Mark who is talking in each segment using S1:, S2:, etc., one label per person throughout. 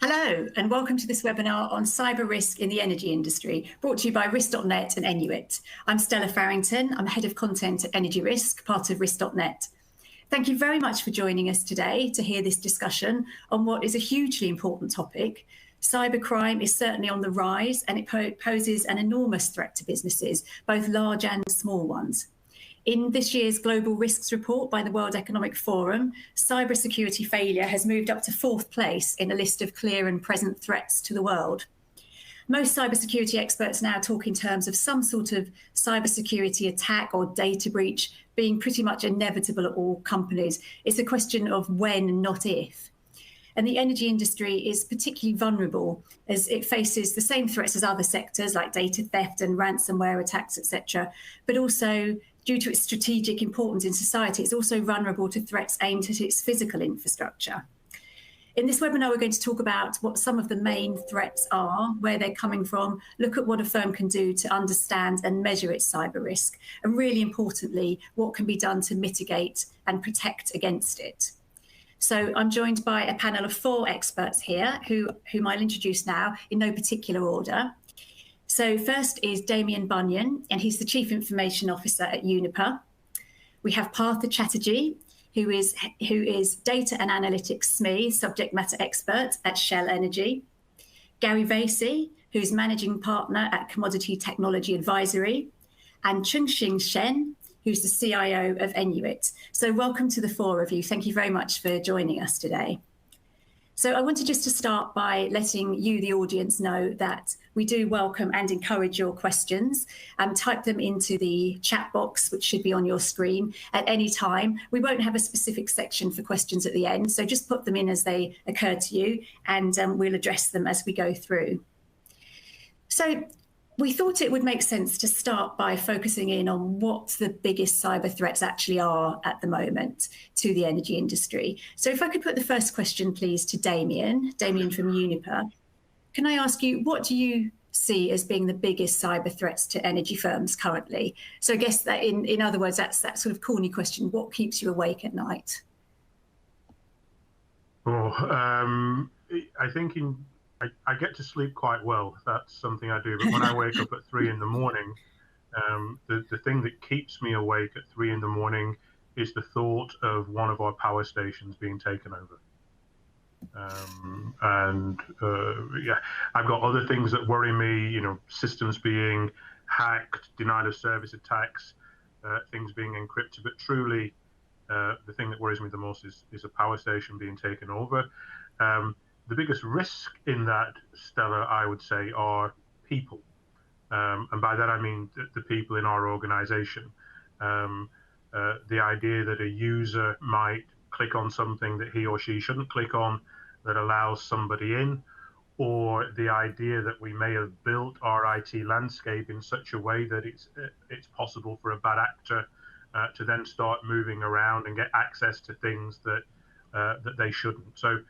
S1: Hello, and welcome to this webinar on cyber risk in the energy industry, brought to you by Risk.net and Enuit. I'm Stella Farrington. I'm Head of Content at Energy Risk, part of Risk.net. Thank you very much for joining us today to hear this discussion on what is a hugely important topic. Cybercrime is certainly on the rise, and it poses an enormous threat to businesses, both large and small ones. In this year's Global Risks Report by the World Economic Forum, cybersecurity failure has moved up to 4th place in a list of clear and present threats to the world. Most cybersecurity experts now talk in terms of some sort of cybersecurity attack or data breach being pretty much inevitable at all companies. It's a question of when, not if. And the energy industry is particularly vulnerable as it faces the same threats as other sectors like data theft and ransomware attacks, etc., but also due to its strategic importance in society, it's also vulnerable to threats aimed at its physical infrastructure. In this webinar, we're going to talk about what some of the main threats are, where they're coming from, look at what a firm can do to understand and measure its cyber risk, and really importantly, what can be done to mitigate and protect against it. So I'm joined by a panel of 4 experts here, whom I'll introduce now in no particular order. So first is Damien Bunyan, and he's the Chief Information Officer at Uniper. We have Partha Chatterjee, who is Data and Analytics SME, subject matter expert at Shell Energy. Gary Vasey, who's Managing Partner at Commodity Technology Advisory. And Chungxing Shen, who's the CIO of Enuit. So welcome to the 4 of you. Thank you very much for joining us today. So I wanted just to start by letting you, the audience, know that we do welcome and encourage your questions. Type them into the chat box, which should be on your screen at any time. We won't have a specific section for questions at the end, so just put them in as they occur to you, and we'll address them as we go through. So we thought it would make sense to start by focusing in on what the biggest cyber threats actually are at the moment to the energy industry. So if I could put the first question, please, to Damien from Uniper. Can I ask you, what do you see as being the biggest cyber threats to energy firms currently? So I guess that in other words, that's that sort of corny question, what keeps you awake at night?
S2: I think I get to sleep quite well. That's something I do. But when I wake up at 3 in the morning, the thing that keeps me awake at 3 in the morning is the thought of one of our power stations being taken over. Yeah, I've got other things that worry me, systems being hacked, denial of service attacks, things being encrypted. But truly, the thing that worries me the most is a power station being taken over. The biggest risk in that, Stella, I would say, are people. And by that, I mean the people in our organization. The idea that a user might click on something that he or she shouldn't click on that allows somebody in, or the idea that we may have built our IT landscape in such a way that it's possible for a bad actor to then start moving around and get access to things that they shouldn't. So,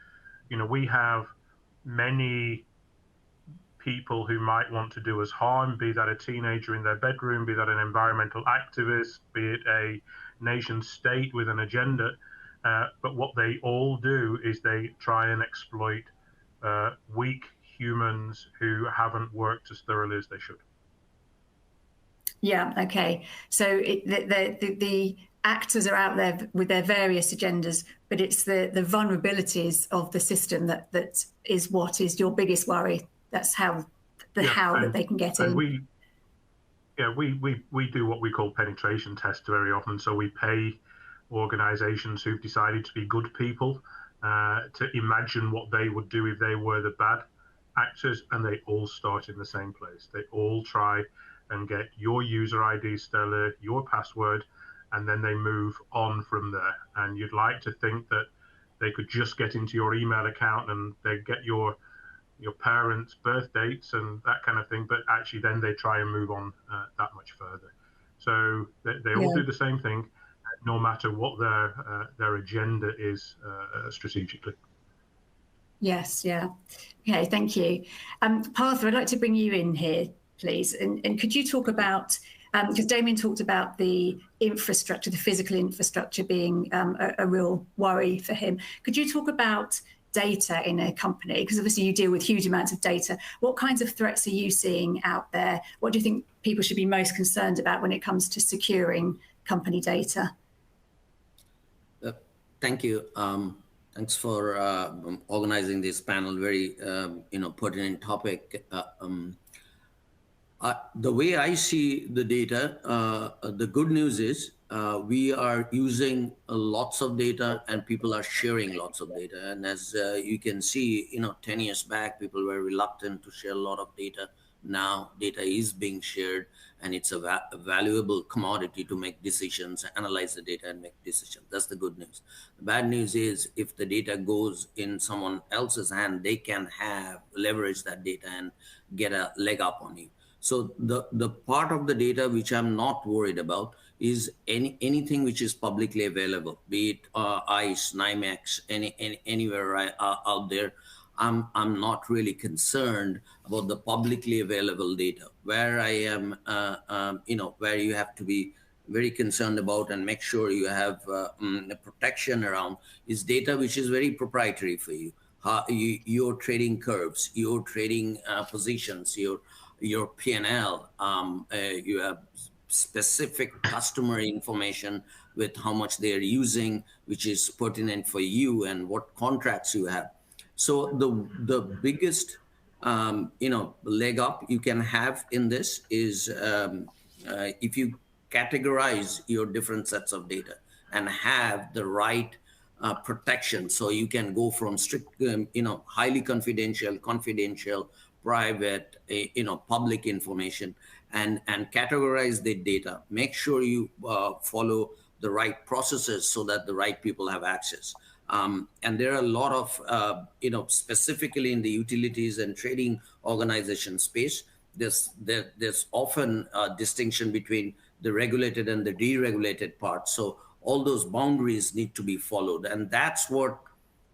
S2: we have many people who might want to do us harm, be that a teenager in their bedroom, be that an environmental activist, be it a nation state with an agenda. But what they all do is they try and exploit weak humans who haven't worked as thoroughly as they should.
S1: Yeah, okay. So the actors are out there with their various agendas, but it's the vulnerabilities of the system that is what is your biggest worry. That's how that they can get in.
S2: We do what we call penetration tests very often. So we pay organizations who've decided to be good people to imagine what they would do if they were the bad actors, and they all start in the same place. They all try and get your user ID, Stella, your password, and then they move on from there. And you'd like to think that they could just get into your email account and they get your parents' birth dates and that kind of thing, but actually then they try and move on that much further. So they all do the same thing, no matter what their agenda is strategically.
S1: Yes, yeah. Okay, thank you. Partha, I'd like to bring you in here, please. And could you talk about, because Damien talked about the infrastructure, the physical infrastructure being a real worry for him. Could you talk about data in a company? Because obviously you deal with huge amounts of data. What kinds of threats are you seeing out there? What do you think people should be most concerned about when it comes to securing company data?
S3: Thank you. Thanks for organizing this panel. Very, pertinent topic. The way I see the data, the good news is we are using lots of data and people are sharing lots of data. And as you can see, 10 years back, people were reluctant to share a lot of data. Now data is being shared and it's a valuable commodity to make decisions, analyze the data and make decisions. That's the good news. The bad news is if the data goes in someone else's hand, they can leverage that data and get a leg up on you. So the part of the data which I'm not worried about is anything which is publicly available, be it ICE, NYMEX, anywhere out there. I'm not really concerned about the publicly available data. Where I am, where you have to be very concerned about and make sure you have the protection around is data which is very proprietary for you. Your trading curves, your trading positions, your P&L, you have specific customer information with how much they're using, which is pertinent for you and what contracts you have. So the biggest, leg up you can have in this is if you categorize your different sets of data and have the right protection. So you can go from strict, highly confidential, private, public information and categorize the data. Make sure you follow the right processes so that the right people have access. And there are a lot of, specifically in the utilities and trading organization space, there's often a distinction between the regulated and the deregulated part. So all those boundaries need to be followed. And that's what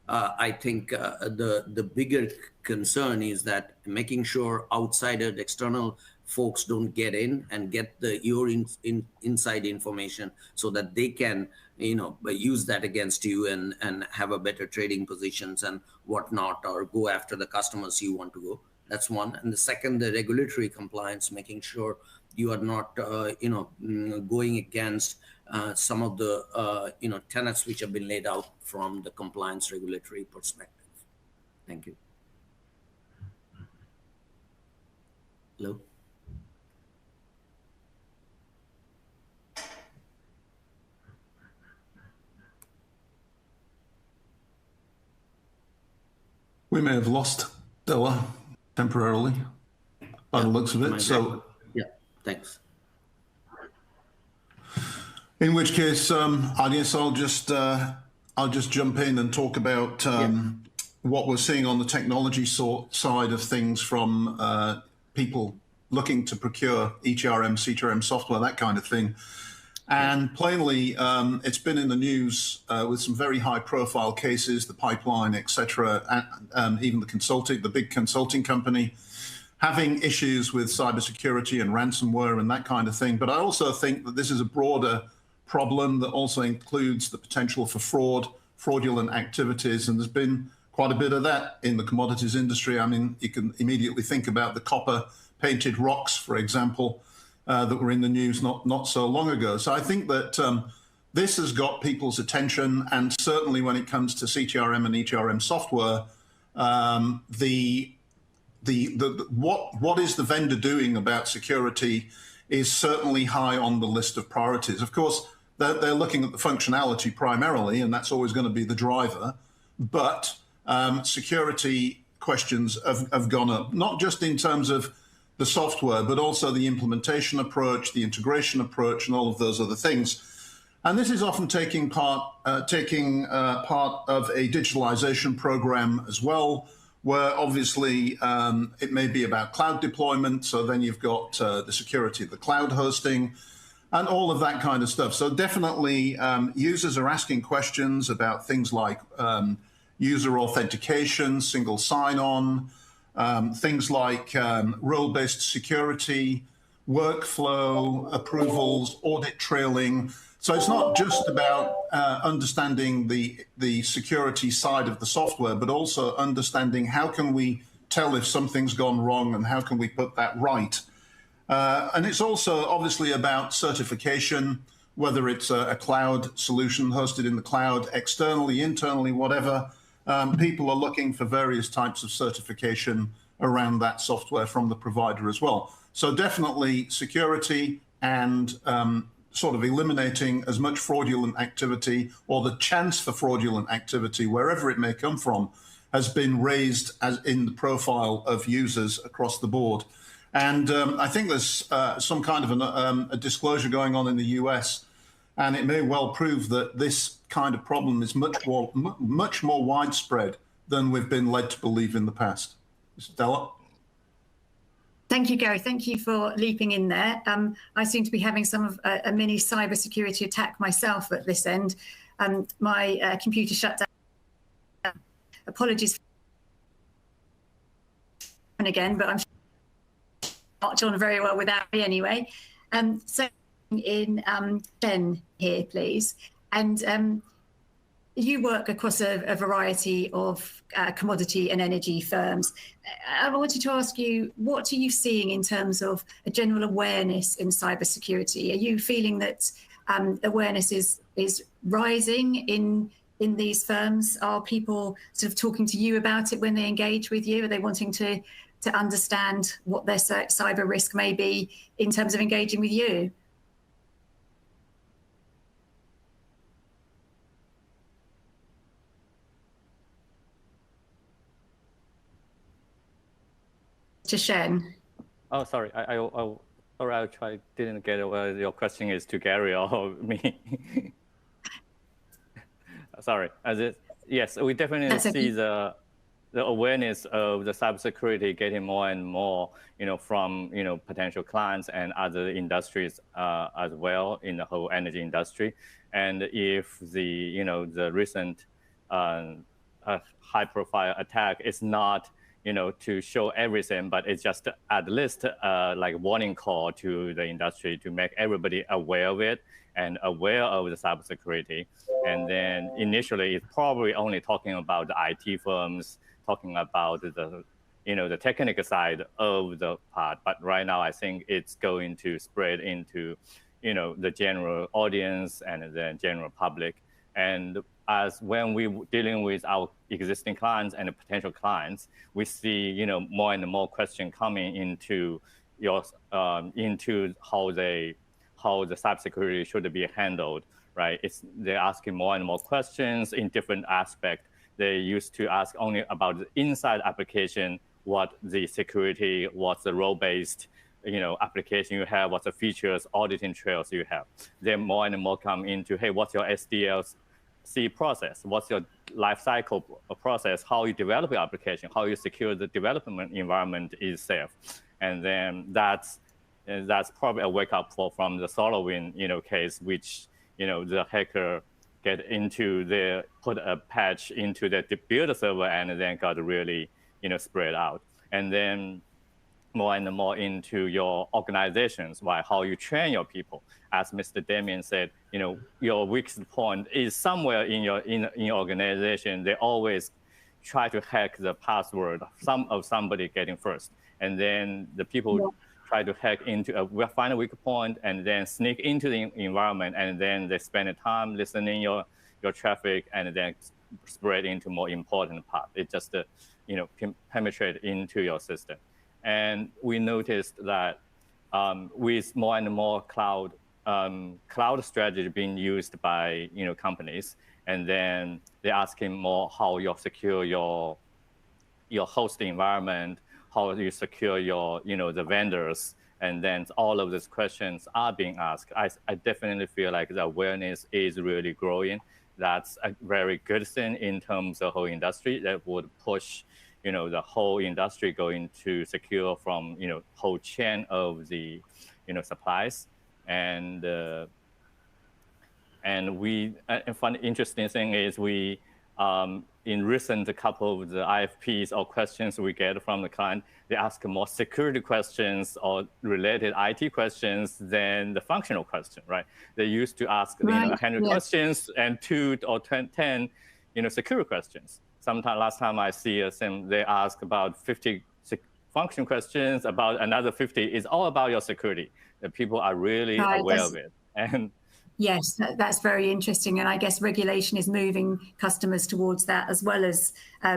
S3: I think the bigger concern is, that making sure outsiders, external folks don't get in and get your inside information so that they can use that against you and have a better trading positions and whatnot, or go after the customers you want to go. That's one. And the second, the regulatory compliance, making sure you are not going against some of the tenets which have been laid out from the compliance regulatory perspective. Thank you. Hello.
S4: We may have lost Della temporarily by the looks of it. So
S3: yeah, thanks.
S4: In which case, I guess I'll just jump in and talk about what we're seeing on the technology side of things from people looking to procure ETRM, CTRM software, that kind of thing. And plainly, it's been in the news with some very high-profile cases, the pipeline, etc., and even the big consulting company, having issues with cybersecurity and ransomware and that kind of thing. But I also think that this is a broader problem that also includes the potential for fraudulent activities, and there's been quite a bit of that in the commodities industry. I mean, you can immediately think about the copper-painted rocks, for example, that were in the news not so long ago. So I think that this has got people's attention, and certainly when it comes to CTRM and ETRM software, what is the vendor doing about security is certainly high on the list of priorities. Of course, they're looking at the functionality primarily, and that's always going to be the driver. But security questions have gone up, not just in terms of the software, but also the implementation approach, the integration approach, and all of those other things. And this is often taking part of a digitalization program as well, where obviously it may be about cloud deployment. So then you've got the security of the cloud hosting and all of that kind of stuff. So definitely users are asking questions about things like user authentication, single sign-on, things like role-based security, workflow, approvals, audit trailing. So it's not just about understanding the security side of the software, but also understanding how can we tell if something's gone wrong and how can we put that right. And it's also obviously about certification, whether it's a cloud solution hosted in the cloud, externally, internally, whatever. People are looking for various types of certification around that software from the provider as well. So definitely security and sort of eliminating as much fraudulent activity or the chance for fraudulent activity, wherever it may come from, has been raised as in the profile of users across the board. And I think there's some kind of a disclosure going on in the US, and it may well prove that this kind of problem is much more widespread than we've been led to believe in the past. Stella?
S1: Thank you, Gary. Thank you for leaping in there. I seem to be having some of a mini cybersecurity attack myself at this end. My computer shut down. Apologies again, but I'm march on very well without me anyway. So in Ben here, please. And you work across a variety of commodity and energy firms. I wanted to ask you, what are you seeing in terms of a general awareness in cybersecurity? Are you feeling that awareness is rising in these firms? Are people sort of talking to you about it when they engage with you? Are they wanting to understand what their cyber risk may be in terms of engaging with you? To Shen.
S5: Oh, sorry. I didn't get whether your question is to Gary or me. Sorry. Yes, we definitely see the awareness of the cybersecurity getting more and more, from potential clients and other industries as well in the whole energy industry. And if the recent high-profile attack is not to show everything, but it's just at least like warning call to the industry to make everybody aware of it and aware of the cybersecurity. And then initially, it's probably only talking about the IT firms, talking about the technical side of the part. But right now, I think it's going to spread into the general audience and the general public. And as when we're dealing with our existing clients and potential clients, we see more and more questions coming into into how the cybersecurity should be handled, right? They're asking more and more questions in different aspects. They used to ask only about the inside application, what the security, what's the role-based application you have, what's the features, auditing trails you have. Then more and more come into, hey, what's your SDLC process? What's your life cycle process? How you develop your application? How you secure the development environment is safe? And then that's probably a wake up call from the SolarWinds case, which the hacker put a patch into the build server and then got really spread out. And then more and more into your organizations, right? How you train your people. As Mr. Damien said, your weakest point is somewhere in your organization. They always try to hack the password of somebody getting first, and then the people try to hack find a weak point and then sneak into the environment, and then they spend the time listening your traffic and then spread into more important part. It just penetrate into your system. And we noticed that with more and more cloud strategy being used by companies, and then they're asking more how you secure your host environment, how you secure your the vendors, and then all of these questions are being asked. I definitely feel like the awareness is really growing. That's a very good thing in terms of the whole industry that would push the whole industry going to secure from whole chain of the supplies. And we fun interesting thing is we in recent couple of the IFPs or questions we get from the client, they ask more security questions or related IT questions than the functional question, right? They used to ask 100 questions and 2 or 10 security questions. Sometime last time I see they ask about 50 function questions, about another 50 is all about your security. The people are really aware of it. And
S1: yes, that's very interesting. And I guess regulation is moving customers towards that, as well as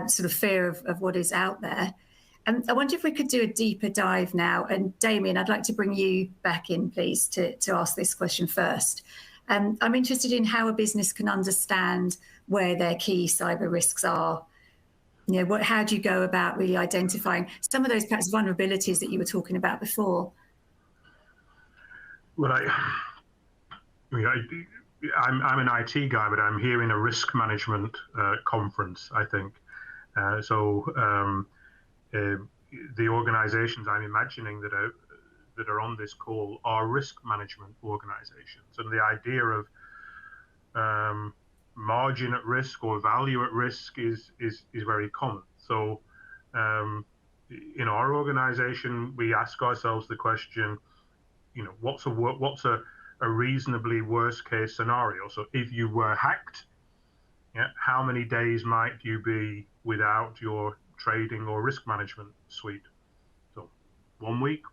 S1: sort of fear of what is out there. And I wonder if we could do a deeper dive now. And Damien, I'd like to bring you back in, please, to ask this question first. I'm interested in how a business can understand where their key cyber risks are. How do you go about really identifying some of those perhaps vulnerabilities that you were talking about before?
S2: Well, I'm an IT guy, but I'm here in a risk management conference, I think. The organizations I'm imagining that are on this call are risk management organizations. And the idea of margin at risk or value at risk is very common. So in our organization, we ask ourselves the question, what's a reasonably worst case scenario? So if you were hacked, how many days might you be without your trading or risk management suite? So 1 week,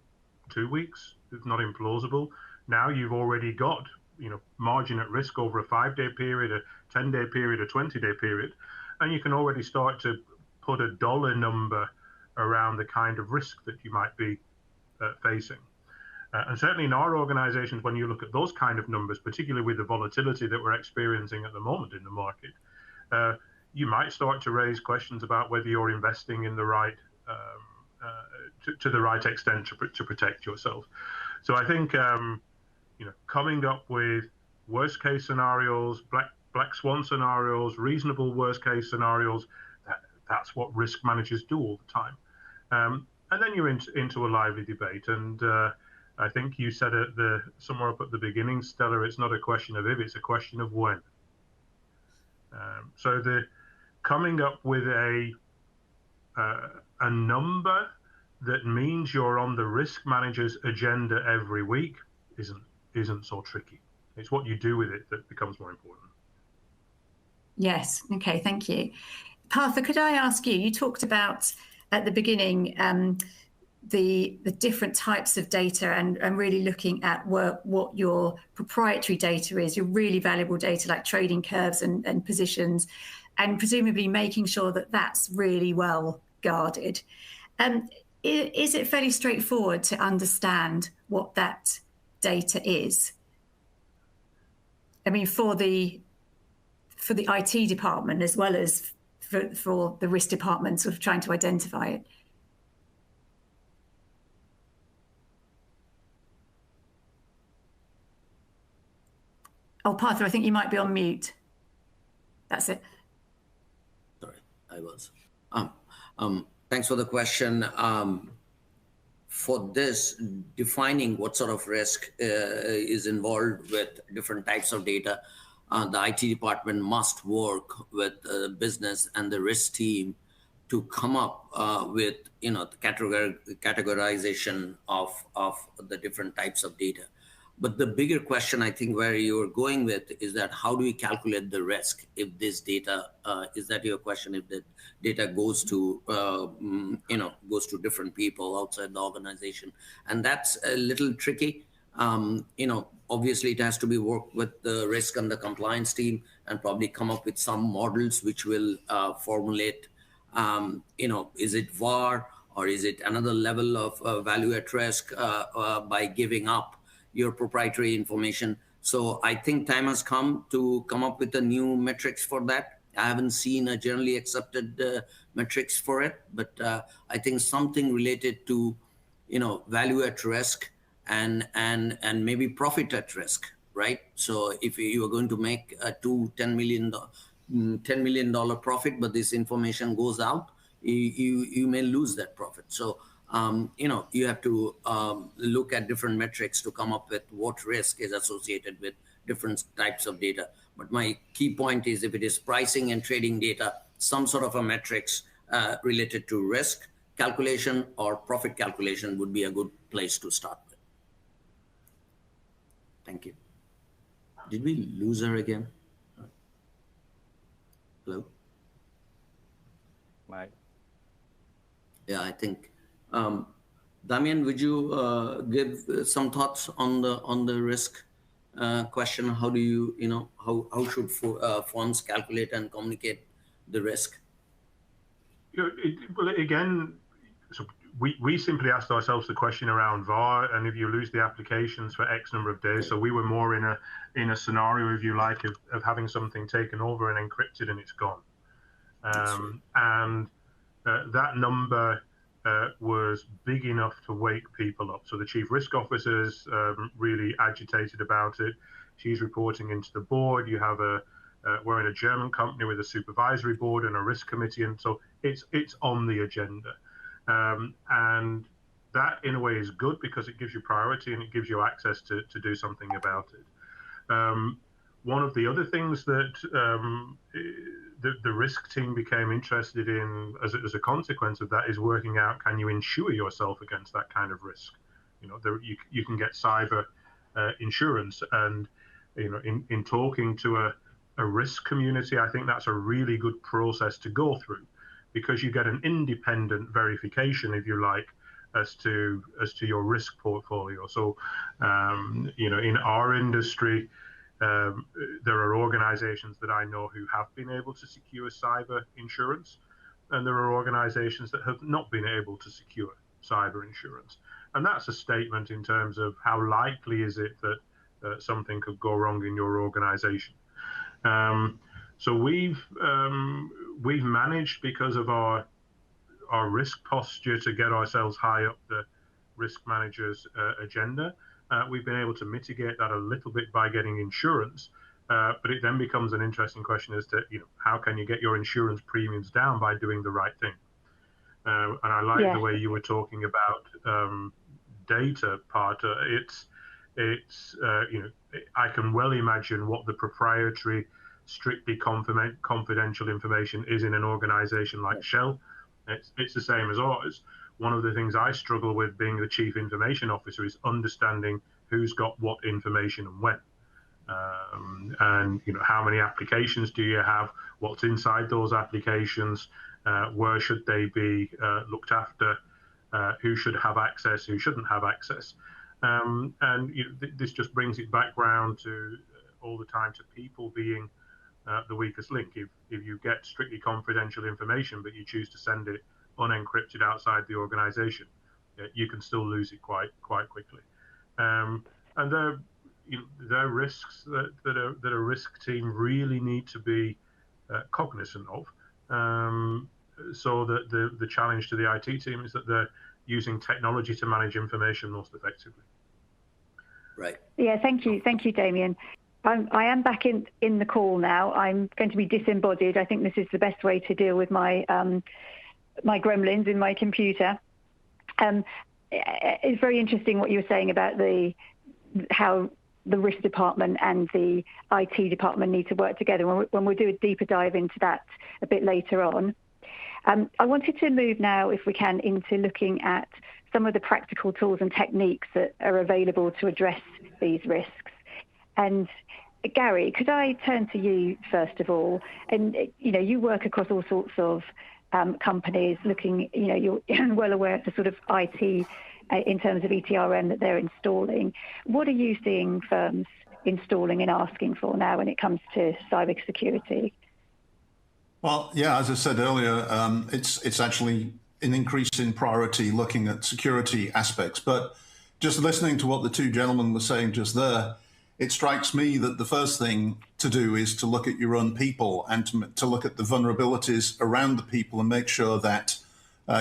S2: 2 weeks, it's not implausible. Now you've already got margin at risk over a 5-day period, a 10-day period, a 20-day period, and you can already start to put a dollar number around the kind of risk that you might be facing. And certainly in our organizations, when you look at those kind of numbers, particularly with the volatility that we're experiencing at the moment in the market, you might start to raise questions about whether you're investing in the right, to the right extent to protect yourself. So I think, coming up with worst case scenarios, black swan scenarios, reasonable worst case scenarios, that's what risk managers do all the time. And then you're into a lively debate. And I think you said it somewhere up at the beginning, Stella, it's not a question of if, it's a question of when. So coming up with a number that means you're on the risk manager's agenda every week isn't so tricky. It's what you do with it that becomes more important.
S1: Yes. Okay. Thank you. Partha, could I ask you? You talked about at the beginning the different types of data and really looking at what your proprietary data is, your really valuable data like trading curves and positions, and presumably making sure that that's really well guarded. Is it fairly straightforward to understand what that data is? I mean, for the IT department as well as for the risk department sort of trying to identify it. Oh, Partha, I think you might be on mute. That's it.
S3: Sorry, I was. Thanks for the question. For this, defining what sort of risk is involved with different types of data, the IT department must work with the business and the risk team to come up with the categorization of the different types of data. But the bigger question, I think, where you're going with is that how do we calculate the risk if this data, is that your question, if the data goes to, goes to different people outside the organization? And that's a little tricky. Obviously it has to be worked with the risk and the compliance team and probably come up with some models which will formulate, is it VAR or is it another level of value at risk by giving up your proprietary information. So I think time has come to come up with a new metrics for that. I haven't seen a generally accepted metrics for it, but I think something related to, value at risk and maybe profit at risk, right? So if you are going to make a $10 million profit, but this information goes out, you may lose that profit. So you have to look at different metrics to come up with what risk is associated with different types of data. But my key point is if it is pricing and trading data, some sort of a metrics related to risk calculation or profit calculation would be a good place to start with. Thank you. Did we lose her again? Hello?
S5: Mike.
S3: Yeah, I think. Damian, would you give some thoughts on the risk question? How do you, how should firms calculate and communicate the risk?
S2: Well, again, so we simply asked ourselves the question around VAR, and if you lose the applications for X number of days, so we were more in a scenario, if you like, of having something taken over and encrypted and it's gone. And that number was big enough to wake people up. So the chief risk officers really agitated about it. She's reporting into the board. You have we're in a German company with a supervisory board and a risk committee, and so it's on the agenda. And that in a way is good because it gives you priority and it gives you access to do something about it. One of the other things that the risk team became interested in as a consequence of that is working out, can you insure yourself against that kind of risk? You can get cyber insurance, and in talking to a risk community, I think that's a really good process to go through, because you get an independent verification, if you like, as to your risk portfolio. So, in our industry, there are organizations that I know who have been able to secure cyber insurance, and there are organizations that have not been able to secure cyber insurance. And that's a statement in terms of how likely is it that something could go wrong in your organization. So we've managed, because of our risk posture, to get ourselves high up the risk manager's agenda. We've been able to mitigate that a little bit by getting insurance, but it then becomes an interesting question as to how can you get your insurance premiums down by doing the right thing. And I like the way you were talking about data part. I can well imagine what the proprietary, strictly confidential information is in an organization like Shell. It's the same as ours. One of the things I struggle with, being the chief information officer, is understanding who's got what information and when. And how many applications do you have? What's inside those applications? Where should they be looked after? Who should have access? Who shouldn't have access? And this just brings it back round to all the time to people being the weakest link. If you get strictly confidential information, but you choose to send it unencrypted outside the organization, you can still lose it quite quickly. And there are risks that a risk team really need to be cognizant of. So that the challenge to the IT team is that they're using technology to manage information most effectively.
S3: Right.
S6: Yeah, thank you, Damien. I am back in the call now. I'm going to be disembodied. I think this is the best way to deal with my my gremlins in my computer. It's very interesting what you were saying about how the risk department and the IT department need to work together. When we'll do a deeper dive into that a bit later on. I wanted to move now, if we can, into looking at some of the practical tools and techniques that are available to address these risks. And Gary, could I turn to you first of all? And you work across all sorts of companies, looking. You're well aware of the sort of IT in terms of ETRM that they're installing. What are you seeing firms installing and asking for now when it comes to cyber security?
S4: Well, yeah, as I said earlier, it's actually an increase in priority looking at security aspects. But just listening to what the two gentlemen were saying just there, it strikes me that the first thing to do is to look at your own people and to look at the vulnerabilities around the people and make sure that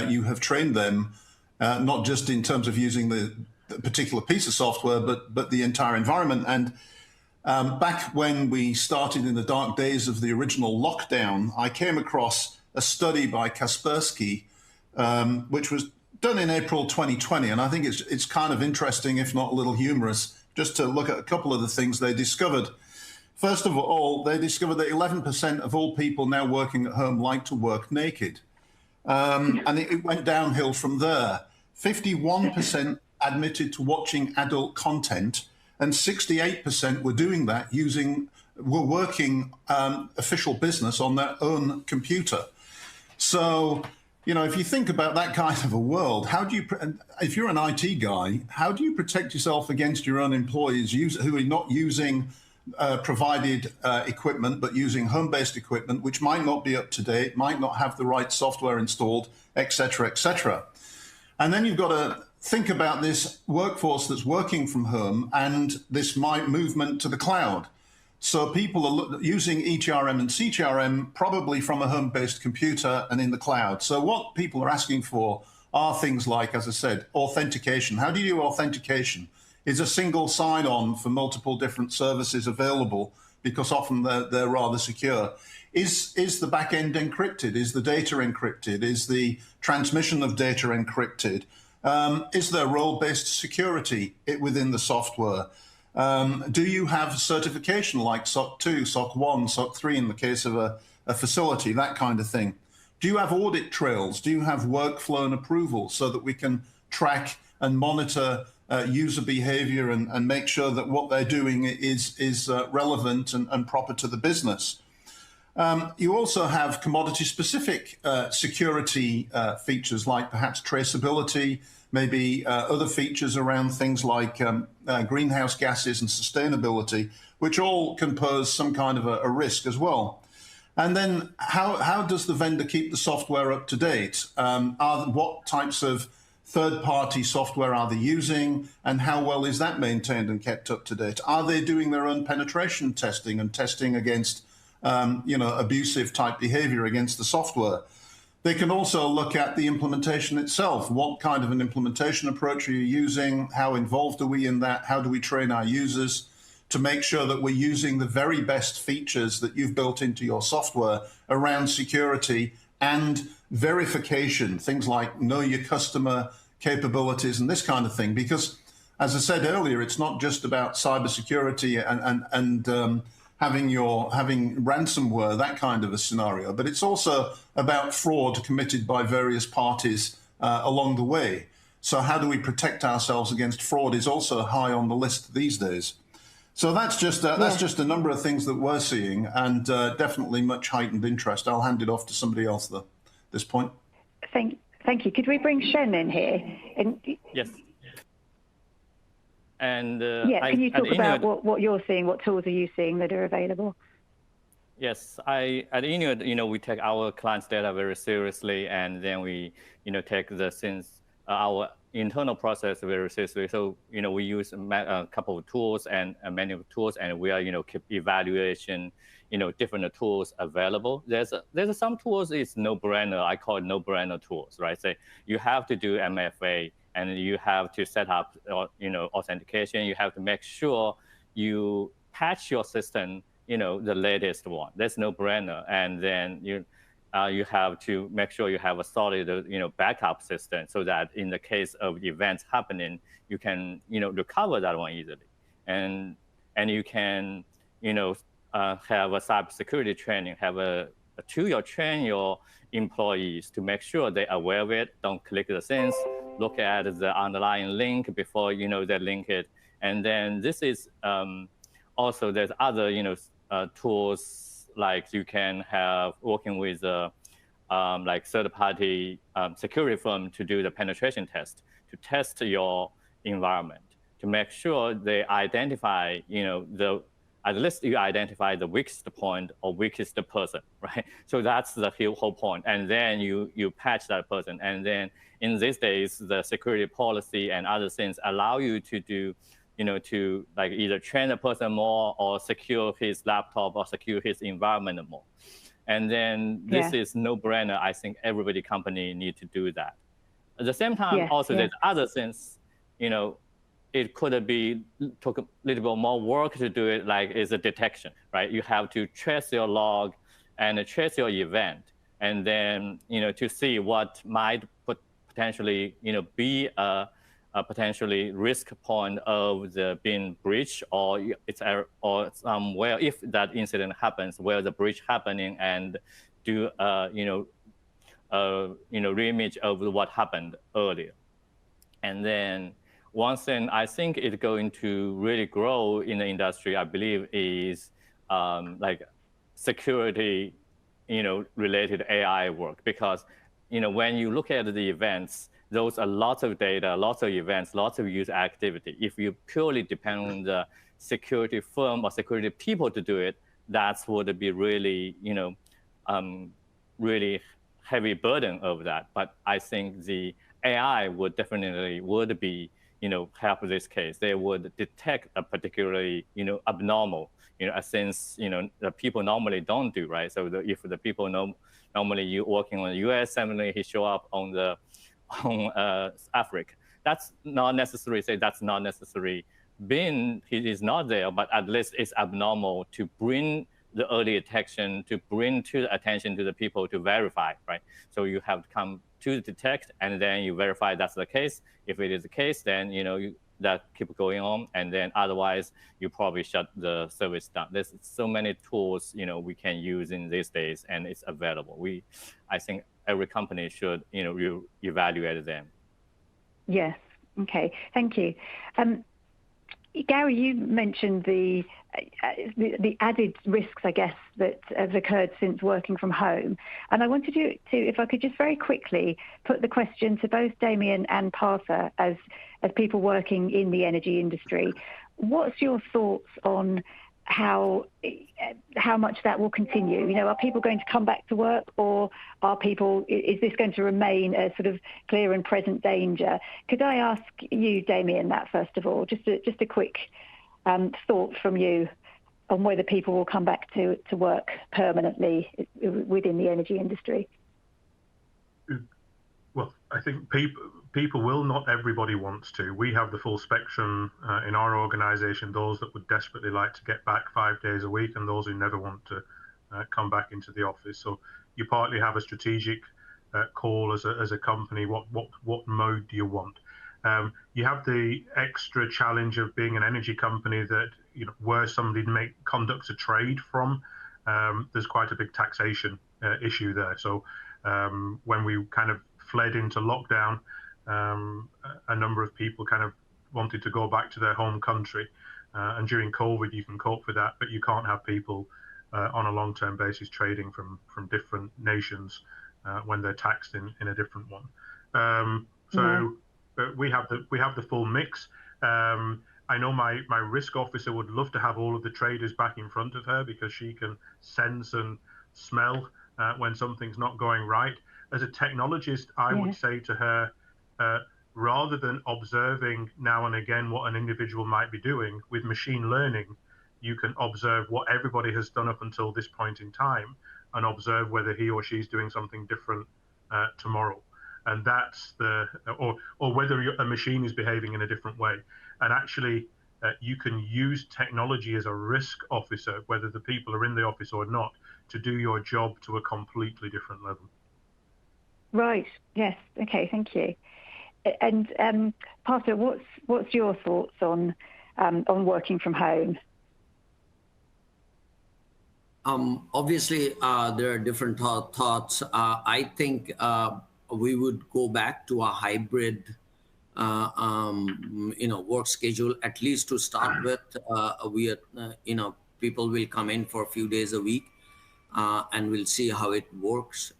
S4: you have trained them, not just in terms of using the particular piece of software, but the entire environment. And back when we started in the dark days of the original lockdown, I came across a study by Kaspersky, which was done in April 2020. And I think it's kind of interesting, if not a little humorous, just to look at a couple of the things they discovered. First of all, they discovered that 11% of all people now working at home like to work naked. And it went downhill from there. 51% admitted to watching adult content, and 68% were doing that were working official business on their own computer. So, if you think about that kind of a world, if you're an IT guy, how do you protect yourself against your own employees who are not using provided equipment, but using home-based equipment, which might not be up to date, might not have the right software installed, et cetera, et cetera. And then you've got to think about this workforce that's working from home and this movement to the cloud. So people are using ETRM and CTRM probably from a home-based computer and in the cloud. So what people are asking for are things like, as I said, authentication. How do you do authentication? Is a single sign-on for multiple different services available, because often they're rather secure. Is the back end encrypted? Is the data encrypted? Is the transmission of data encrypted? Is there role-based security within the software? Do you have certification like SOC 2, SOC 1, SOC 3 in the case of a facility, that kind of thing? Do you have audit trails? Do you have workflow and approval so that we can track and monitor user behavior and make sure that what they're doing is relevant and proper to the business? You also have commodity-specific security features like perhaps traceability, maybe other features around things like greenhouse gases and sustainability, which all can pose some kind of a risk as well. And then how does the vendor keep the software up to date? What types of third-party software are they using, and how well is that maintained and kept up to date? Are they doing their own penetration testing and testing against abusive type behavior against the software? They can also look at the implementation itself. What kind of an implementation approach are you using? How involved are we in that? How do we train our users to make sure that we're using the very best features that you've built into your software around security and verification, things like know your customer capabilities and this kind of thing? Because, as I said earlier, it's not just about cybersecurity and having ransomware, that kind of a scenario, but it's also about fraud committed by various parties along the way. So how do we protect ourselves against fraud is also high on the list these days. So that's just a number of things that we're seeing, and definitely much heightened interest. I'll hand it off to somebody else at this point.
S6: Thank you. Could we bring Shen in here?
S5: Yes. And
S6: can you talk about what you're seeing? What tools are you seeing that are available?
S5: Yes, at Enuit, we take our clients' data very seriously, and then we, take our internal process very seriously. So, we use a couple of tools and many tools, and we are, keep evaluation, different tools available. There's some tools is no-brainer. I call it no-brainer tools, right? So you have to do MFA, and you have to set up, authentication. You have to make sure you patch your system, the latest one. That's no-brainer. And then you have to make sure you have a solid, backup system so that in the case of events happening, you can, recover that one easily. And you can, have a cybersecurity training, train your employees to make sure they're aware of it. Don't click the things. Look at the underlying link before they link it. And then this is also there's other tools like you can have working with like third-party security firm to do the penetration test, to test your environment, to make sure they identify at least you identify the weakest point or weakest person, right? So that's the whole point. And then you patch that person. And then in these days, the security policy and other things allow you to do, to like either train the person more or secure his laptop or secure his environment more. And then this is no-brainer. I think every company need to do that. At the same time, there's other things, it could be took a little bit more work to do it, like is a detection, right? You have to trace your log and trace your event, and then to see what might potentially be a potentially risk point of the being breached, or somewhere if that incident happens where the breach happening, and do reimage of what happened earlier. And then one thing I think is going to really grow in the industry, I believe, is like security, related AI work, because when you look at the events, those are lots of data, lots of events, lots of user activity. If you purely depend on the security firm or security people to do it, that's would be really, really heavy burden of that. But I think the AI would definitely be, help this case. They would detect a particularly, abnormal, a sense, the people normally don't do, right? So if the people normally you working on the US, suddenly he show up on Africa. That's not necessary. He is not there, but at least it's abnormal to bring the early detection, to bring to the attention to the people to verify, right? So you have to come to detect, and then you verify that's the case. If it is the case, then that keep going on, and then otherwise you probably shut the service down. There's so many tools we can use in these days, and it's available. I think every company should evaluate them.
S6: Yes. Okay. Thank you. Gary, you mentioned the added risks, I guess, that have occurred since working from home. And I wanted you to, if I could just very quickly put the question to both Damien and Partha as people working in the energy industry. What's your thoughts on how much that will continue? Are people going to come back to work, or is this going to remain a sort of clear and present danger? Could I ask you, Damien, that first of all, just a quick thought from you on whether people will come back to work permanently within the energy industry?
S2: Well, I think people will. Not everybody wants to. We have the full spectrum in our organisation, those that would desperately like to get back 5 days a week, and those who never want to come back into the office. So you partly have a strategic call as a company. What mode do you want? You have the extra challenge of being an energy company that, where somebody conducts a trade from, there's quite a big taxation issue there. So when we kind of fled into lockdown, a number of people kind of wanted to go back to their home country. And during COVID, you can cope with that, but you can't have people on a long-term basis trading from different nations when they're taxed in a different one. We have the full mix. I know my risk officer would love to have all of the traders back in front of her, because she can sense and smell when something's not going right. As a technologist, I would say to her, rather than observing now and again what an individual might be doing, with machine learning, you can observe what everybody has done up until this point in time and observe whether he or she's doing something different tomorrow. And that's or whether a machine is behaving in a different way. And actually, you can use technology as a risk officer, whether the people are in the office or not, to do your job to a completely different level.
S6: Right. Yes. Okay. Thank you. And Partha, what's your thoughts on working from home?
S3: Obviously, there are different thoughts. I think we would go back to a hybrid, work schedule, at least to start with. People will come in for a few days a week, and we'll see how it works.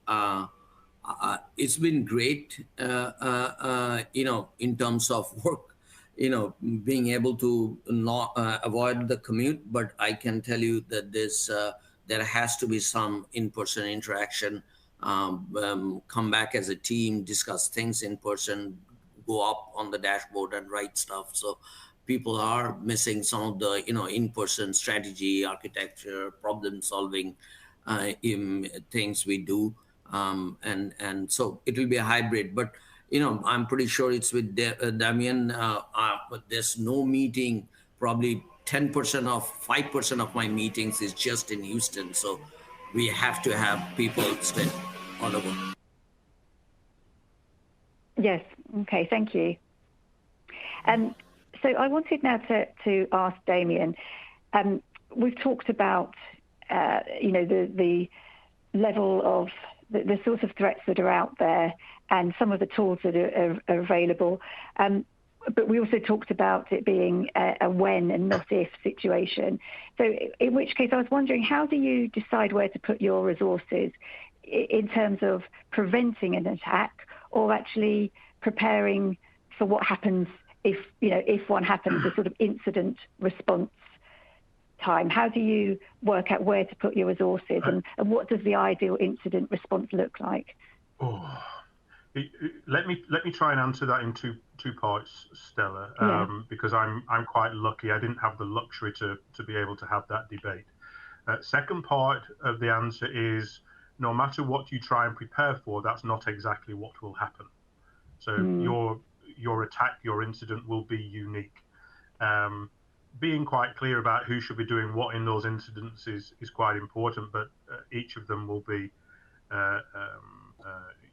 S3: It's been great, in terms of work, being able to not avoid the commute. But I can tell you that there has to be some in-person interaction. Come back as a team, discuss things in person, go up on the dashboard and write stuff. So people are missing some of the, in-person strategy, architecture, problem solving things we do. And so it will be a hybrid, but I'm pretty sure it's with Damien, but there's no meeting. Probably 5% of my meetings is just in Houston, so we have to have people stay all over.
S6: Yes. Okay. Thank you. So I wanted now to ask Damien. We've talked about the level of the sorts of threats that are out there and some of the tools that are available. But we also talked about it being a when and not if situation. So in which case I was wondering, how do you decide where to put your resources in terms of preventing an attack or actually preparing for what happens if one happens, a sort of incident response time? How do you work out where to put your resources and what does the ideal incident response look like?
S2: Let me try and answer that in two parts, Stella, because I'm quite lucky. I didn't have the luxury to be able to have that debate. Second part of the answer is, no matter what you try and prepare for, that's not exactly what will happen. So your attack, your incident will be unique. Being quite clear about who should be doing what in those incidents is quite important, but each of them will be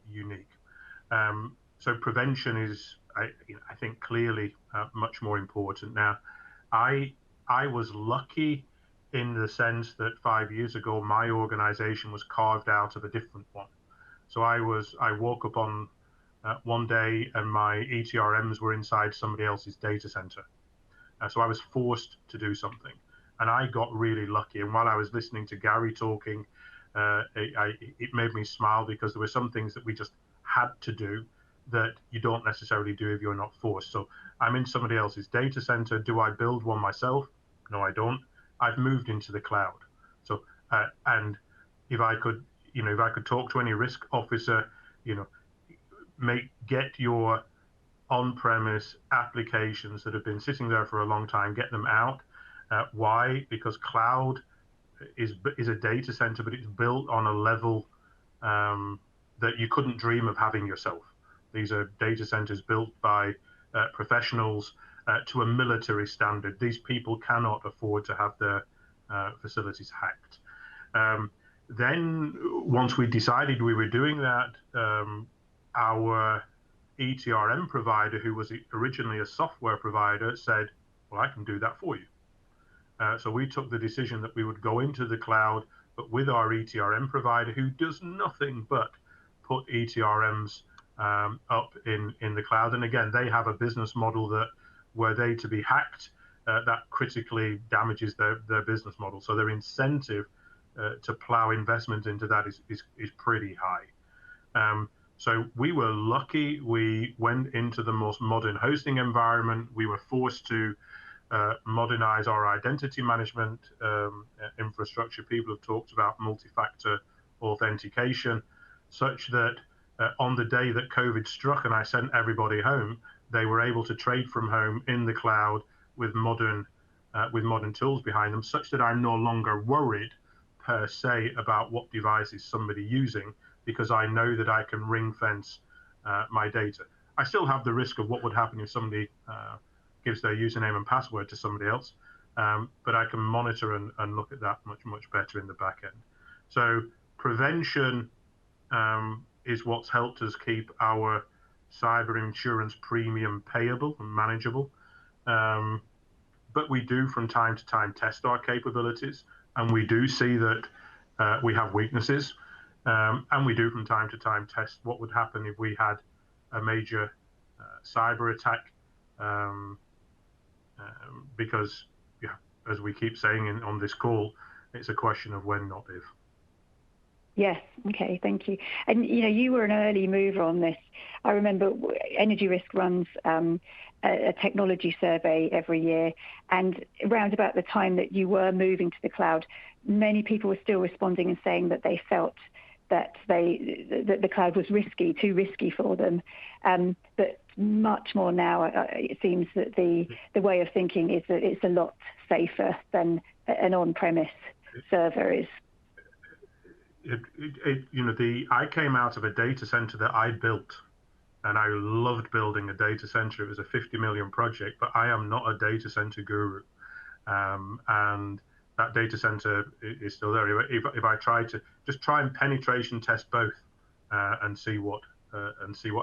S2: unique. So prevention is, I think, clearly much more important. Now, I was lucky in the sense that 5 years ago, my organization was carved out of a different one. So I woke up on one day and my ETRMs were inside somebody else's data center. So I was forced to do something. And I got really lucky. And while I was listening to Gary talking, it made me smile because there were some things that we just had to do that you don't necessarily do if you're not forced. So I'm in somebody else's data center. Do I build one myself? No, I don't. I've moved into the cloud. So and if I could talk to any risk officer, get your on-premise applications that have been sitting there for a long time, get them out. Why? Because cloud is a data center, but it's built on a level that you couldn't dream of having yourself. These are data centers built by professionals to a military standard. These people cannot afford to have their facilities hacked. Then once we decided we were doing that, our ETRM provider, who was originally a software provider, said, well, I can do that for you. So we took the decision that we would go into the cloud, but with our ETRM provider, who does nothing but put ETRMs up in the cloud. And again, they have a business model that were they to be hacked, that critically damages their business model. So their incentive to plow investment into that is pretty high. So we were lucky. We went into the most modern hosting environment. We were forced to modernize our identity management infrastructure. People have talked about multi-factor authentication, such that on the day that COVID struck and I sent everybody home, they were able to trade from home in the cloud with modern tools behind them, such that I'm no longer worried per se about what device is somebody using, because I know that I can ring fence my data. I still have the risk of what would happen if somebody gives their username and password to somebody else, but I can monitor and look at that much better in the back end. So prevention is what's helped us keep our cyber insurance premium payable and manageable. But we do from time to time test our capabilities, and we do see that we have weaknesses. And we do from time to time test what would happen if we had a major cyber attack, because, as we keep saying on this call, it's a question of when, not if.
S6: Yes. Okay. Thank you. And you were an early mover on this. I remember Energy Risk runs a technology survey every year, and around about the time that you were moving to the cloud, many people were still responding and saying that they felt that the cloud was too risky for them. But much more now, it seems that the way of thinking is that it's a lot safer than an on-premise server is.
S2: I came out of a data center that I built, and I loved building a data center. It was a 50 million project, but I am not a data center guru. And that data center is still there. If I try to just try and penetration test both and see what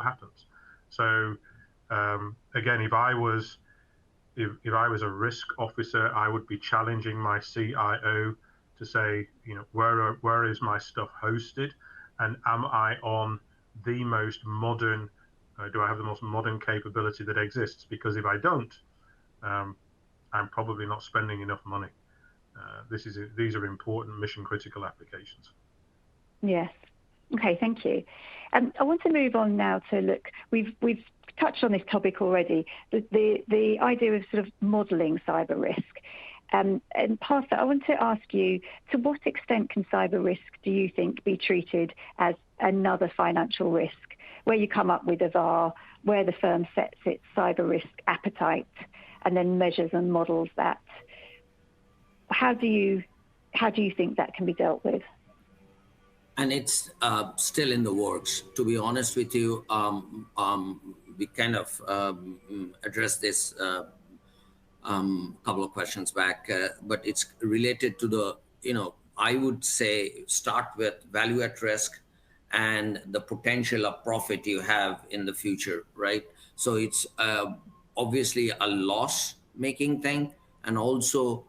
S2: happens. So Again, if I was a risk officer, I would be challenging my CIO to say, where is my stuff hosted, and am I on the most modern? Do I have the most modern capability that exists? Because if I don't, I'm probably not spending enough money. These are important mission critical applications.
S6: Yes. Okay, thank you. I want to move on now to look. We've touched on this topic already. The idea of sort of modelling cyber risk. And past that, I want to ask you, to what extent can cyber risk, do you think, be treated as another financial risk, where you come up with a VAR, where the firm sets its cyber risk appetite, and then measures and models that? How do you think that can be dealt with?
S3: And it's still in the works. To be honest with you, we kind of addressed this couple of questions back, but it's related to the, I would say start with value at risk and the potential of profit you have in the future, right? So it's obviously a loss-making thing, and also,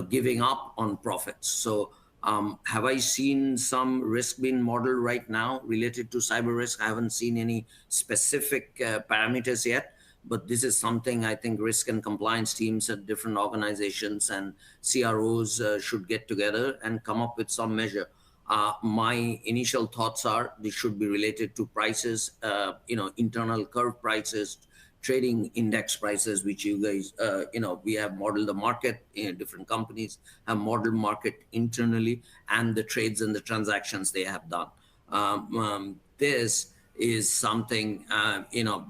S3: giving up on profits. So have I seen some risk being modeled right now related to cyber risk? I haven't seen any specific parameters yet, but this is something I think risk and compliance teams at different organizations and CROs should get together and come up with some measure. My initial thoughts are this should be related to prices, internal curve prices, trading index prices, which you guys, we have modeled the market, different companies have modeled market internally, and the trades and the transactions they have done. This is something,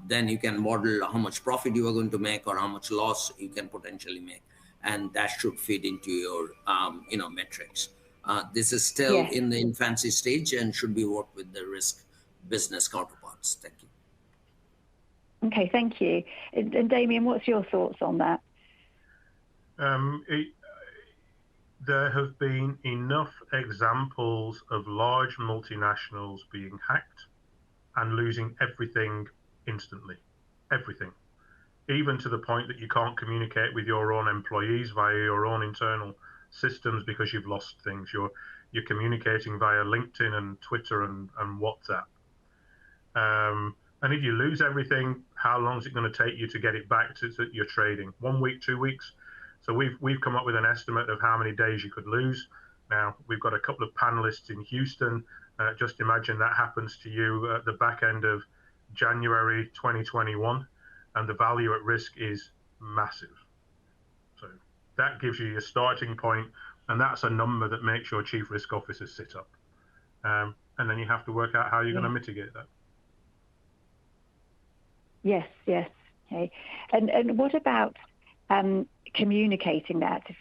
S3: then you can model how much profit you are going to make or how much loss you can potentially make. And that should fit into your, metrics. This is still in the infancy stage and should be worked with the risk business counterparts. Thank you.
S6: Okay, thank you. And Damien, what's your thoughts on that?
S2: There have been enough examples of large multinationals being hacked and losing everything instantly, everything, even to the point that you can't communicate with your own employees via your own internal systems because you've lost things. You're communicating via LinkedIn and Twitter and WhatsApp. And if you lose everything, how long is it going to take you to get it back to your trading? 1 week, 2 weeks? So we've come up with an estimate of how many days you could lose. Now, we've got a couple of panelists in Houston. Just imagine that happens to you at the back end of January 2021, and the value at risk is massive. So that gives you your starting point, and that's a number that makes your chief risk officers sit up. And then you have to work out how you're going to mitigate that.
S6: Yes. Okay. And what about communicating that? If,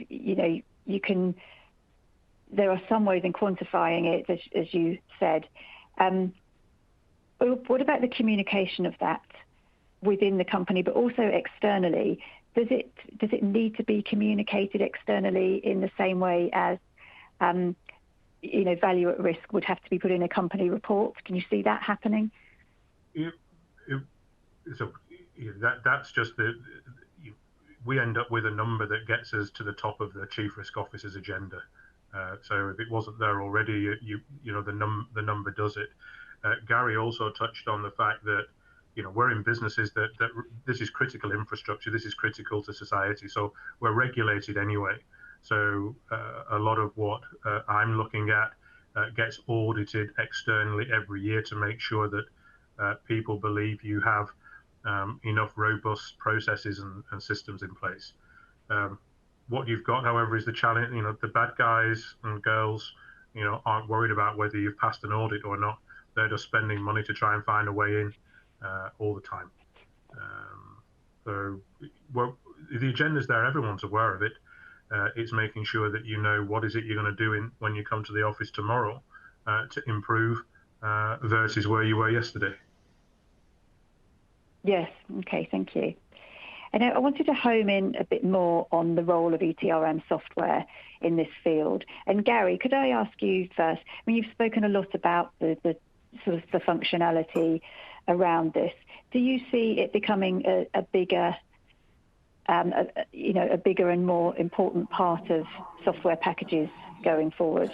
S6: you can. There are some ways in quantifying it, as you said. What about the communication of that within the company, but also externally? Does it need to be communicated externally in the same way as value at risk would have to be put in a company report? Can you see that happening?
S2: So that's just we end up with a number that gets us to the top of the chief risk officer's agenda. So if it wasn't there already, the number does it. Gary also touched on the fact that we're in businesses that this is critical infrastructure. This is critical to society. So we're regulated anyway. So a lot of what I'm looking at gets audited externally every year to make sure that people believe you have enough robust processes and systems in place. What you've got, however, is the challenge. The bad guys and girls, aren't worried about whether you've passed an audit or not. They're just spending money to try and find a way in all the time. So the agenda's there. Everyone's aware of it. It's making sure that what is it you're going to do when you come to the office tomorrow to improve versus where you were yesterday.
S6: Yes. Okay. Thank you. And I wanted to home in a bit more on the role of ETRM software in this field. And Gary, could I ask you first? I mean, you've spoken a lot about the sort of the functionality around this. Do you see it becoming a bigger, a bigger and more important part of software packages going forward?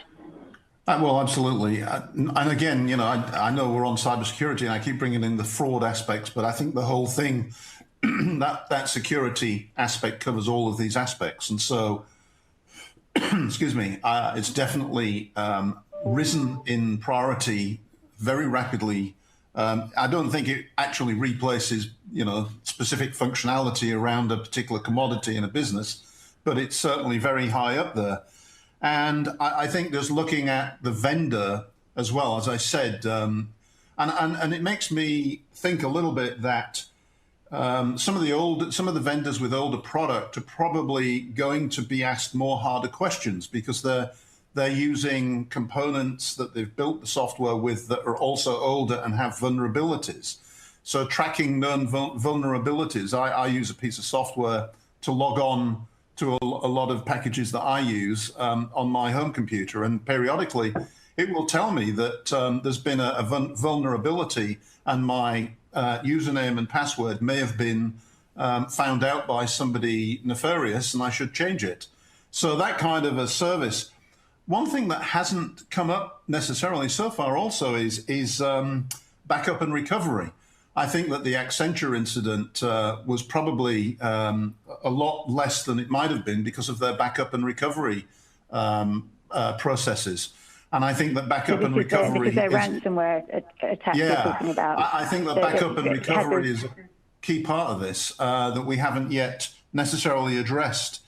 S4: Well, absolutely. And again, I know we're on cybersecurity and I keep bringing in the fraud aspects, but I think the whole thing, that security aspect covers all of these aspects. And so, excuse me, it's definitely risen in priority very rapidly. I don't think it actually replaces, specific functionality around a particular commodity in a business, but it's certainly very high up there. And I think just looking at the vendor as well, as I said, and it makes me think a little bit that some of the vendors with older product are probably going to be asked more harder questions because they're using components that they've built the software with that are also older and have vulnerabilities. So tracking known vulnerabilities, I use a piece of software to log on to a lot of packages that I use on my home computer, and periodically it will tell me that there's been a vulnerability and my username and password may have been found out by somebody nefarious and I should change it. So that kind of a service. One thing that hasn't come up necessarily so far also is backup and recovery. I think that the Accenture incident was probably a lot less than it might have been because of their backup and recovery processes. And I think that backup and recovery
S6: because they're ransomware attacks you're talking about.
S4: I think that backup and recovery is a key part of this that we haven't yet necessarily addressed.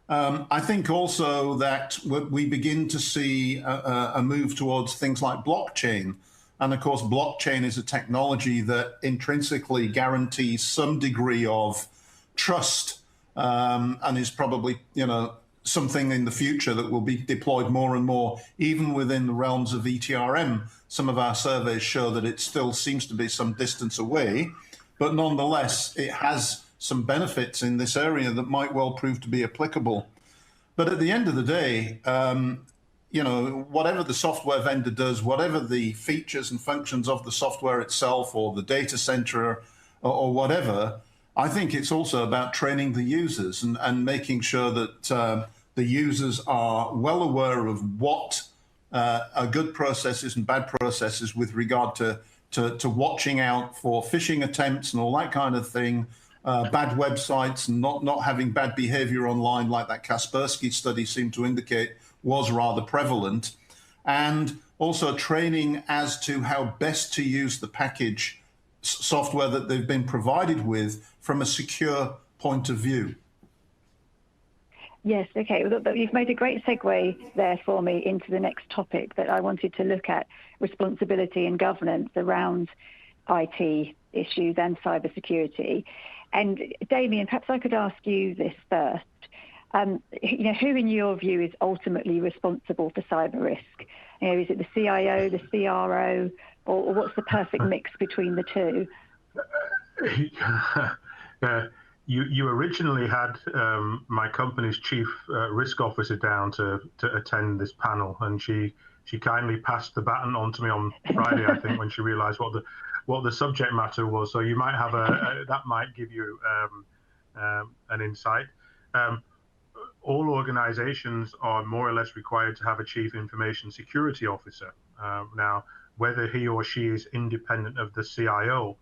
S4: I think also that we begin to see a move towards things like blockchain. And of course, blockchain is a technology that intrinsically guarantees some degree of trust and is probably, something in the future that will be deployed more and more, even within the realms of ETRM. Some of our surveys show that it still seems to be some distance away, but nonetheless, it has some benefits in this area that might well prove to be applicable. But at the end of the day, whatever the software vendor does, whatever the features and functions of the software itself or the data center or whatever, I think it's also about training the users and making sure that the users are well aware of what are good processes and bad processes with regard to watching out for phishing attempts and all that kind of thing, bad websites and not having bad behavior online like that Kaspersky study seemed to indicate was rather prevalent, and also training as to how best to use the package software that they've been provided with from a secure point of view.
S6: Yes, okay. Well, you've made a great segue there for me into the next topic that I wanted to look at, responsibility and governance around IT issues and cybersecurity. And Damien, perhaps I could ask you this first. Who in your view is ultimately responsible for cyber risk? Is it the CIO, the CRO, or what's the perfect mix between the two?
S2: You originally had my company's chief risk officer down to attend this panel, and she kindly passed the baton on to me on Friday, I think, when she realised what the subject matter was. So you might have that might give you an insight. All organizations are more or less required to have a chief information security officer. Now, whether he or she is independent of the CIO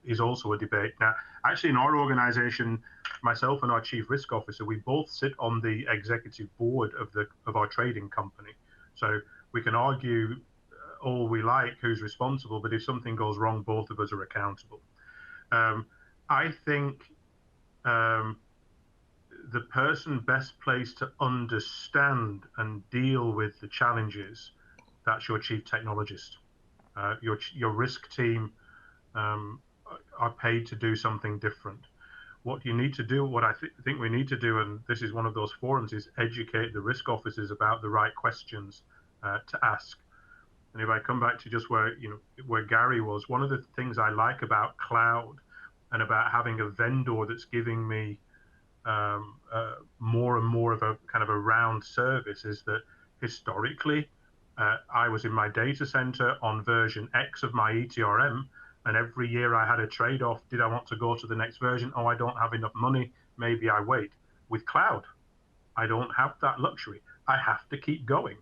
S2: is also a debate. Now, actually, in our organization, myself and our chief risk officer, we both sit on the executive board of our trading company. So we can argue all we like who's responsible, but if something goes wrong, both of us are accountable. I think the person best placed to understand and deal with the challenges, that's your chief technologist. Your risk team are paid to do something different. What you need to do, what I think we need to do, and this is one of those forums, is educate the risk officers about the right questions to ask. And if I come back to just where Gary was, one of the things I like about cloud and about having a vendor that's giving me more and more of a kind of a round service is that historically I was in my data center on version X of my ETRM, And every year I had a trade-off. Did I want to go to the next version? Oh, I don't have enough money. Maybe I wait. With cloud, I don't have that luxury. I have to keep going.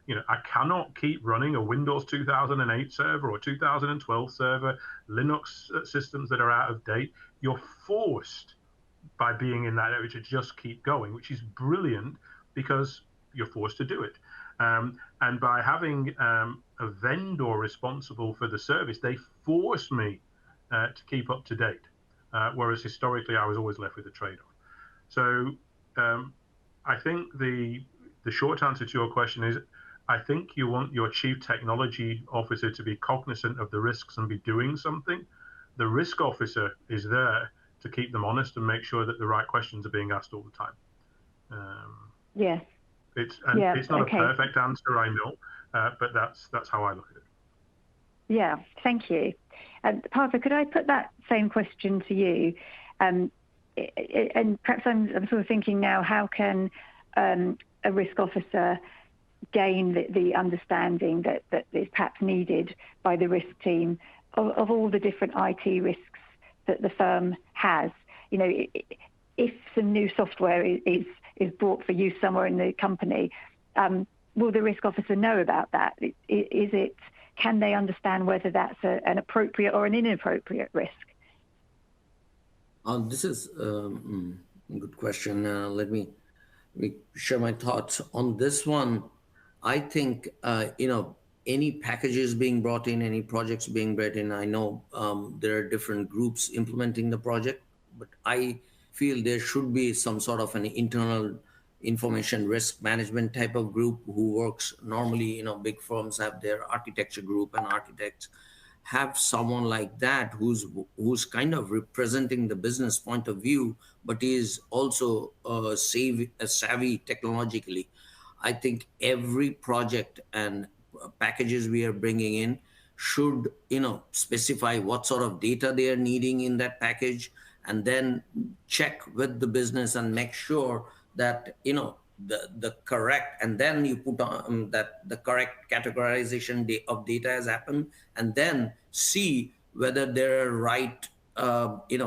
S2: I cannot keep running a Windows 2008 server or 2012 server, Linux systems that are out of date. You're forced by being in that area to just keep going, which is brilliant because you're forced to do it. And by having a vendor responsible for the service, they force me to keep up to date, whereas historically I was always left with a trade-off. So I think the short answer to your question is, I think you want your chief technology officer to be cognizant of the risks and be doing something. The risk officer is there to keep them honest and make sure that the right questions are being asked all the time.
S6: Yes.
S2: It's not a perfect answer, I know, but that's how I look at it.
S6: Yeah, thank you. Partha, could I put that same question to you? And perhaps I'm sort of thinking now, how can a risk officer gain the understanding that is perhaps needed by the risk team of all the different IT risks that the firm has? If some new software is brought for use somewhere in the company, will the risk officer know about that? Can they understand whether that's an appropriate or an inappropriate risk?
S3: This is a good question. Let me share my thoughts on this one. I think, any packages being brought in, any projects being brought in, I know there are different groups implementing the project, but I feel there should be some sort of an internal information risk management type of group who works normally. Big firms have their architecture group, and architects have someone like that who's kind of representing the business point of view, but is also savvy technologically. I think every project and packages we are bringing in should, specify what sort of data they are needing in that package, and then check with the business and make sure that, the correct, and then you put on that the correct categorization of data has happened, and then see whether there are right,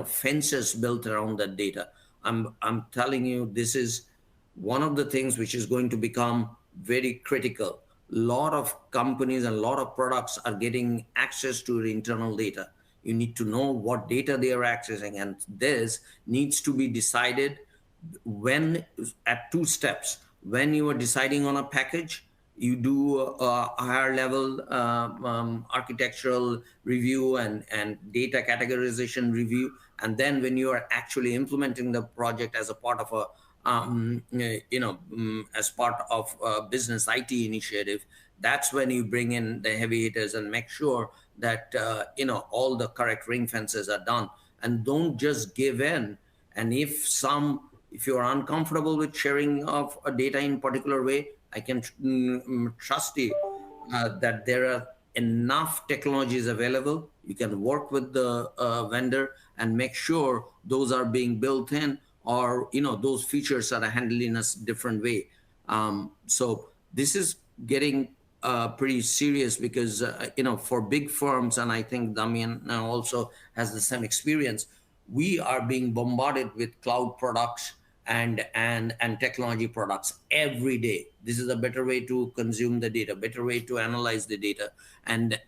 S3: fences built around that data. I'm telling you, this is one of the things which is going to become very critical. A lot of companies and a lot of products are getting access to the internal data. You need to know what data they are accessing, and this needs to be decided at two steps. When you are deciding on a package, you do a higher level architectural review and data categorization review, and then when you are actually implementing the project as a part of a as part of a business IT initiative, that's when you bring in the heavy hitters and make sure that all the correct ring fences are done, and don't just give in. And if you're uncomfortable with sharing of a data in particular way, I can trust you that there are enough technologies available. You can work with the vendor and make sure those are being built in, or those features are handled in a different way. So this is getting pretty serious because for big firms, and I think Damian also has the same experience, we are being bombarded with cloud products and technology products every day. This is a better way to consume the data, better way to analyze the data, and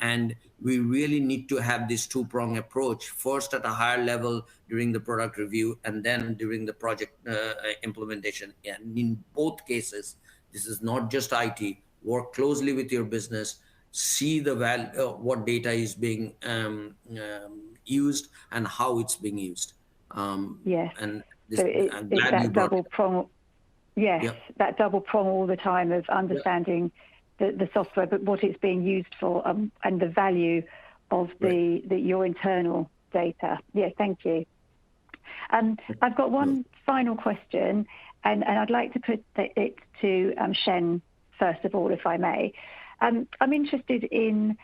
S3: we really need to have this two-pronged approach. First, at a higher level during the product review, and then during the project implementation. And in both cases, this is not just IT. Work closely with your business, see the value, what data is being used and how it's being used.
S6: Yes.
S3: And
S6: so it's that double prong. Yes, yep. That double prong all the time of understanding the software, but what it's being used for, and the value of your internal data. Yeah, thank you. I've got one final question, and I'd like to put it to Shen first of all, if I may. I'm interested in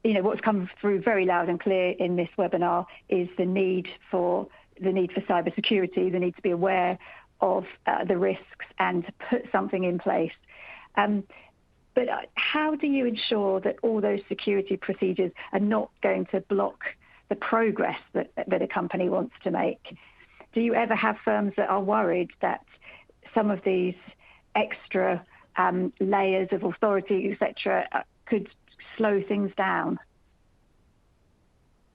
S6: what's come through very loud and clear in this webinar is the need for cybersecurity, the need to be aware of the risks and to put something in place. But how do you ensure that all those security procedures are not going to block the progress that a company wants to make? Do you ever have firms that are worried that some of these extra layers of authority, etc., could slow things down?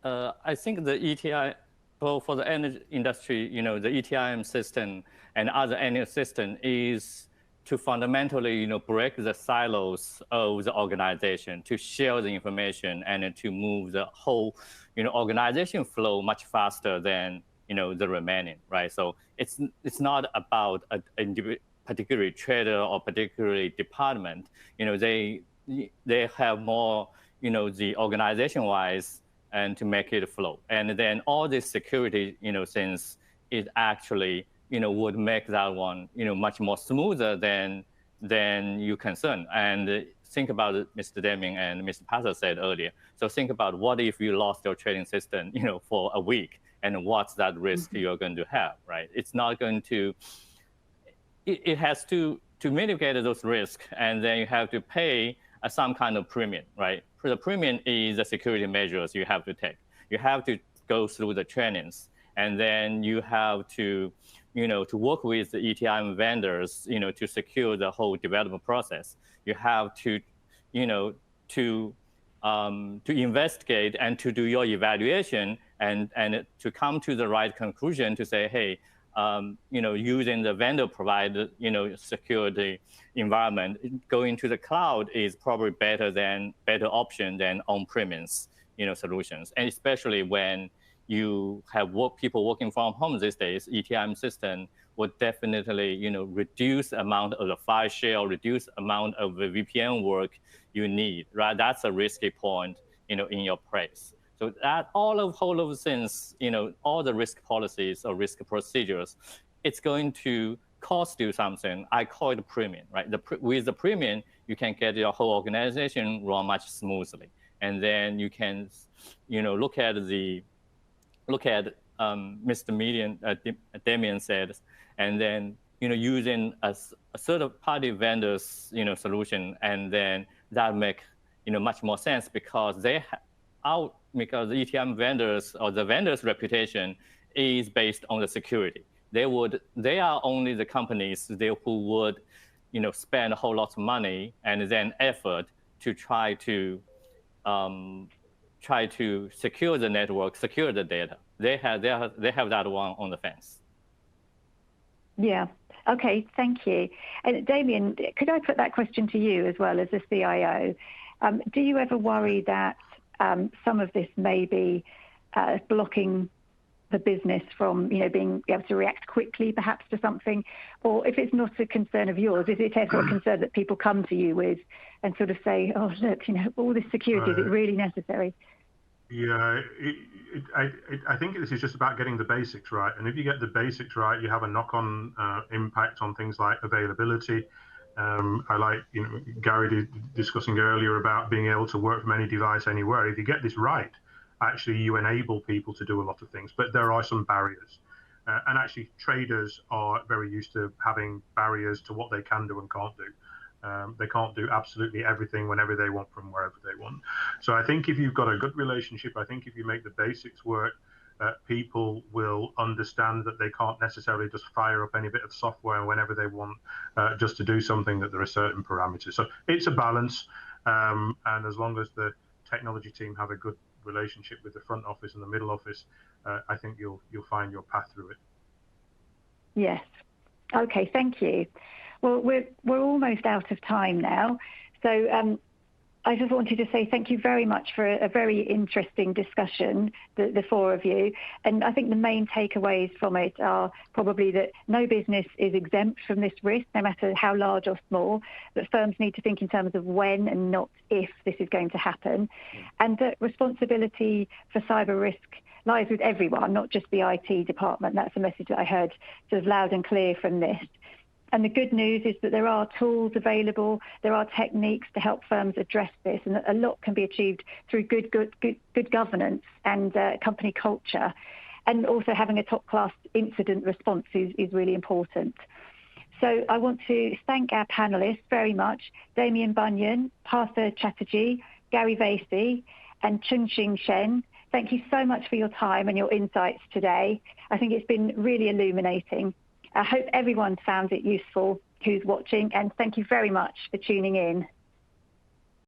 S5: I think the ETI, well, for the energy industry, the ETRM system and other energy system is to fundamentally, break the silos of the organization, to share the information and to move the whole, organization flow much faster than, the remaining, right? So it's not about a particular trader or particular department. They have more, the organization-wise, and to make it flow. And then all this security, since it actually, would make that one, much more smoother than you concern. And think about it, Mr. Deming and Mr. Passer said earlier. So think about what if you lost your trading system, for a week, and what's that risk you're going to have, right? It's not going to, it has to mitigate those risks, and then you have to pay some kind of premium, right? The premium is the security measures you have to take. You have to go through the trainings, and then you have to, to work with the ETRM vendors, to secure the whole development process. You have to, to investigate and to do your evaluation and to come to the right conclusion to say, hey, using the vendor provided, security environment, going to the cloud is probably better option than on-premise, solutions. And especially when you have people working from home these days, ETRM system would definitely, reduce amount of the file share, reduce amount of the VPN work you need, right? That's a risky point, in your place. So that all of things, all the risk policies or risk procedures, it's going to cost you something. I call it a premium, right? With the premium, you can get your whole organization run much smoothly, and then you can, look at Mr. Damien said, and then using a third-party vendors, solution, and then that make much more sense because because the ETRM vendors or the vendors' reputation is based on the security. They are only the companies who would, spend a whole lot of money and then effort to try to secure the network, secure the data. They have that one on the fence. Yeah.
S6: Okay. Thank you. And Damien, could I put that question to you as well as the CIO? Do you ever worry that some of this may be blocking the business from, being able to react quickly, perhaps, to something? Or if it's not a concern of yours, is it ever a concern that people come to you with and sort of say, oh, look, all this security, is it really necessary?
S2: Yeah, I think this is just about getting the basics right. And if you get the basics right, you have a knock-on impact on things like availability. I like, Gary discussing earlier about being able to work from any device anywhere. If you get this right, actually you enable people to do a lot of things, but there are some barriers. And actually traders are very used to having barriers to what they can do and can't do. They can't do absolutely everything whenever they want from wherever they want. So I think if you've got a good relationship, I think if you make the basics work, people will understand that they can't necessarily just fire up any bit of software whenever they want just to do something, that there are certain parameters. So it's a balance. And as long as the technology team have a good relationship with the front office and the middle office, I think you'll find your path through it.
S6: Yes. Okay, thank you. Well, we're almost out of time now. So I just wanted to say thank you very much for a very interesting discussion, the four of you. And I think the main takeaways from it are probably that no business is exempt from this risk, no matter how large or small, that firms need to think in terms of when and not if this is going to happen. And that responsibility for cyber risk lies with everyone, not just the IT department. That's a message that I heard sort of loud and clear from this. And the good news is that there are tools available, there are techniques to help firms address this, and a lot can be achieved through good governance and company culture. And also having a top-class incident response is really important. So I want to thank our panelists very much, Damien Bunyan, Partha Chatterjee, Gary Vasey, and Chun-Ching Shen. Thank you so much for your time and your insights today. I think it's been really illuminating. I hope everyone found it useful who's watching, and thank you very much for tuning in.